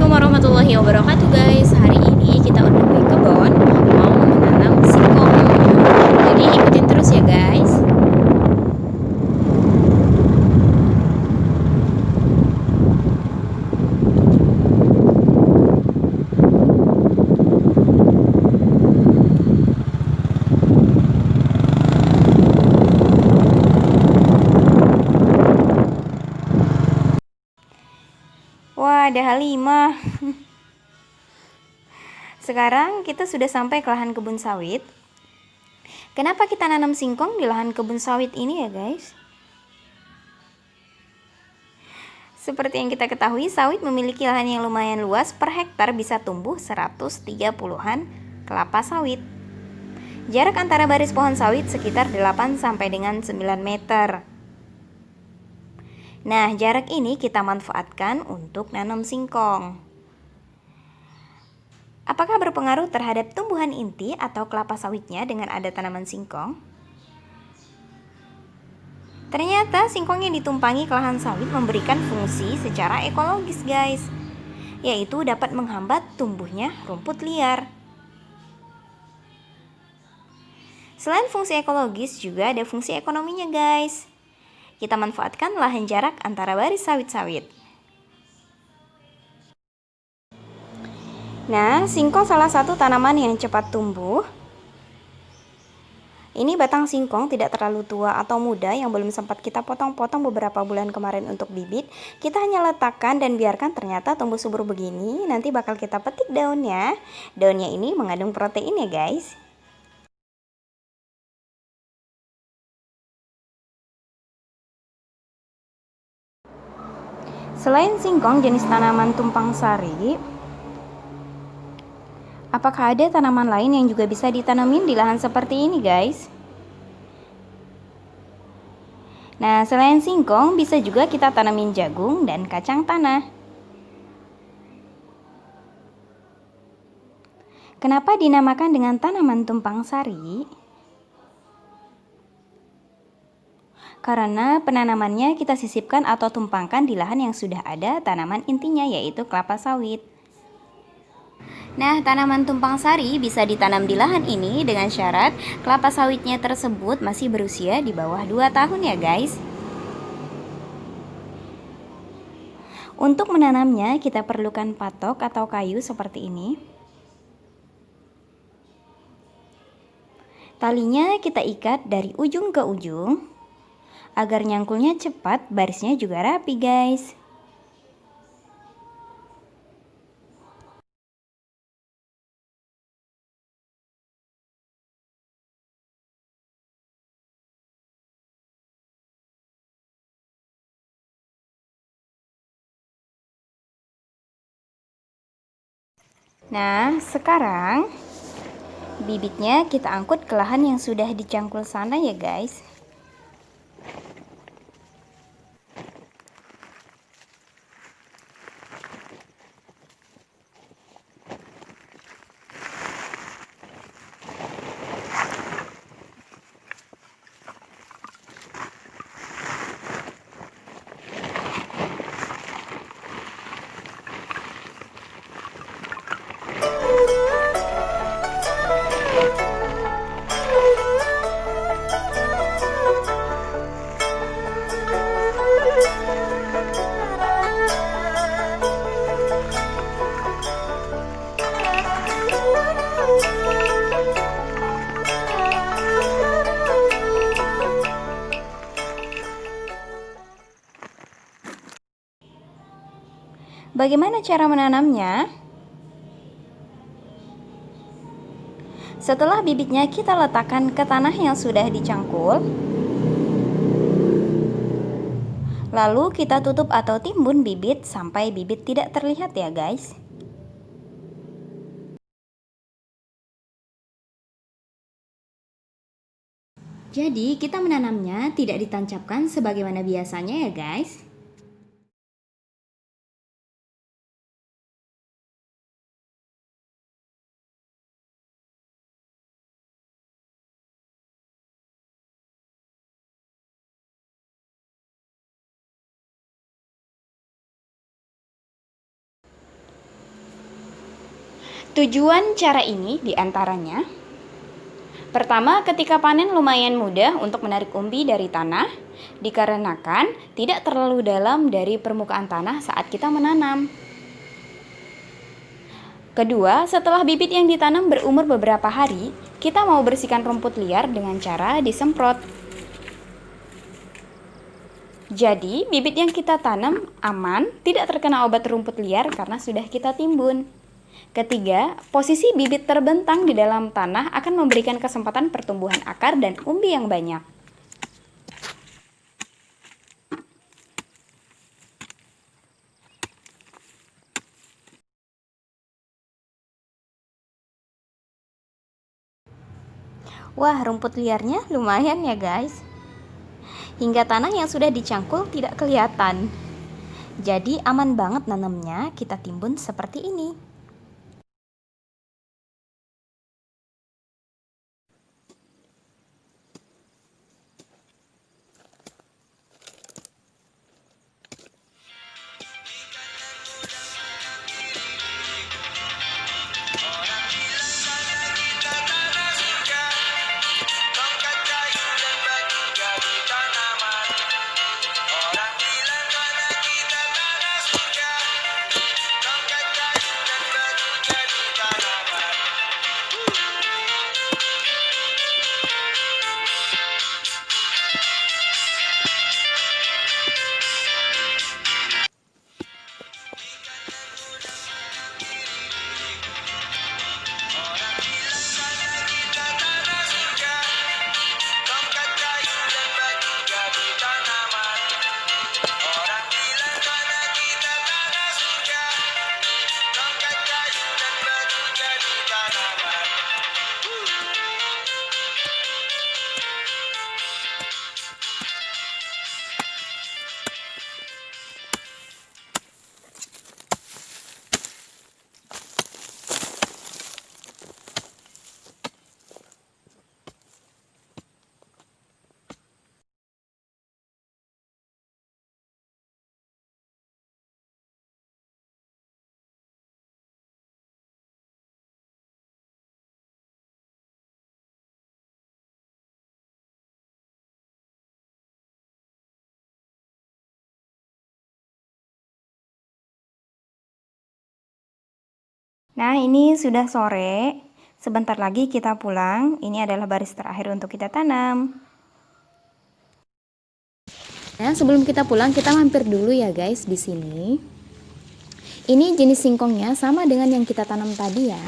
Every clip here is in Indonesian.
Assalamualaikum warahmatullahi wabarakatuh guys. Hari ini kita on the way ke kebun mau menanam singkong. Jadi ikutin terus ya guys. Wah, ada Halimah. Sekarang kita sudah sampai ke lahan kebun sawit. Kenapa kita nanam singkong di lahan kebun sawit ini ya guys? Seperti yang kita ketahui, sawit memiliki lahan yang lumayan luas, per hektar bisa tumbuh 130-an kelapa sawit. Jarak antara baris pohon sawit sekitar 8 sampai dengan 9 meter. Nah, jarak ini kita manfaatkan untuk nanam singkong. Apakah berpengaruh terhadap tumbuhan inti atau kelapa sawitnya dengan ada tanaman singkong? Ternyata singkong yang ditumpangi ke lahan sawit memberikan fungsi secara ekologis guys, yaitu dapat menghambat tumbuhnya rumput liar. Selain fungsi ekologis juga ada fungsi ekonominya guys. Kita manfaatkan lahan jarak antara baris sawit-sawit. Nah, singkong salah satu tanaman yang cepat tumbuh. Ini batang singkong tidak terlalu tua atau muda yang belum sempat kita potong-potong beberapa bulan kemarin untuk bibit. Kita hanya letakkan dan biarkan ternyata tumbuh subur begini. Nanti bakal kita petik daunnya. Daunnya ini mengandung protein ya guys. Selain singkong jenis tanaman tumpang sari, apakah ada tanaman lain yang juga bisa ditanamin di lahan seperti ini guys? Nah, selain singkong bisa juga kita tanamin jagung dan kacang tanah. Kenapa dinamakan dengan tanaman tumpang sari? Karena penanamannya kita sisipkan atau tumpangkan di lahan yang sudah ada tanaman intinya yaitu kelapa sawit. Nah, tanaman tumpang sari bisa ditanam di lahan ini dengan syarat kelapa sawitnya tersebut masih berusia di bawah 2 tahun ya guys. Untuk menanamnya kita perlukan patok atau kayu seperti ini. Talinya kita ikat dari ujung ke ujung agar nyangkulnya cepat, barisnya juga rapi guys. Nah, sekarang bibitnya kita angkut ke lahan yang sudah dicangkul sana ya guys. Bagaimana cara menanamnya? Setelah bibitnya kita letakkan ke tanah yang sudah dicangkul. Lalu kita tutup atau timbun bibit sampai bibit tidak terlihat ya guys. Jadi kita menanamnya tidak ditancapkan sebagaimana biasanya ya guys. Tujuan cara ini diantaranya, pertama, ketika panen lumayan mudah untuk menarik umbi dari tanah, dikarenakan tidak terlalu dalam dari permukaan tanah saat kita menanam. Kedua, setelah bibit yang ditanam berumur beberapa hari, kita mau bersihkan rumput liar dengan cara disemprot. Jadi, bibit yang kita tanam aman, tidak terkena obat rumput liar karena sudah kita timbun. Ketiga, posisi bibit terbentang di dalam tanah akan memberikan kesempatan pertumbuhan akar dan umbi yang banyak. Wah, rumput liarnya lumayan ya guys. Hingga tanah yang sudah dicangkul tidak kelihatan. Jadi aman banget nanamnya, kita timbun seperti ini. Nah, ini sudah sore. Sebentar lagi kita pulang. Ini adalah baris terakhir untuk kita tanam. Nah, sebelum kita pulang, kita mampir dulu ya guys di sini. Ini jenis singkongnya sama dengan yang kita tanam tadi ya.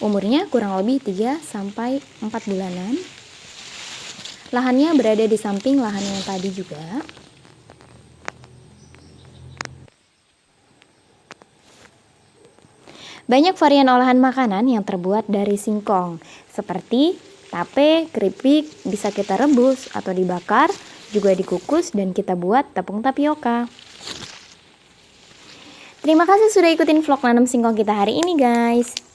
Umurnya kurang lebih 3 sampai 4 bulanan. Lahannya berada di samping lahan yang tadi juga. Banyak varian olahan makanan yang terbuat dari singkong, seperti tape, keripik, bisa kita rebus atau dibakar, juga dikukus dan kita buat tepung tapioka. Terima kasih sudah ikutin vlog nanam singkong kita hari ini guys.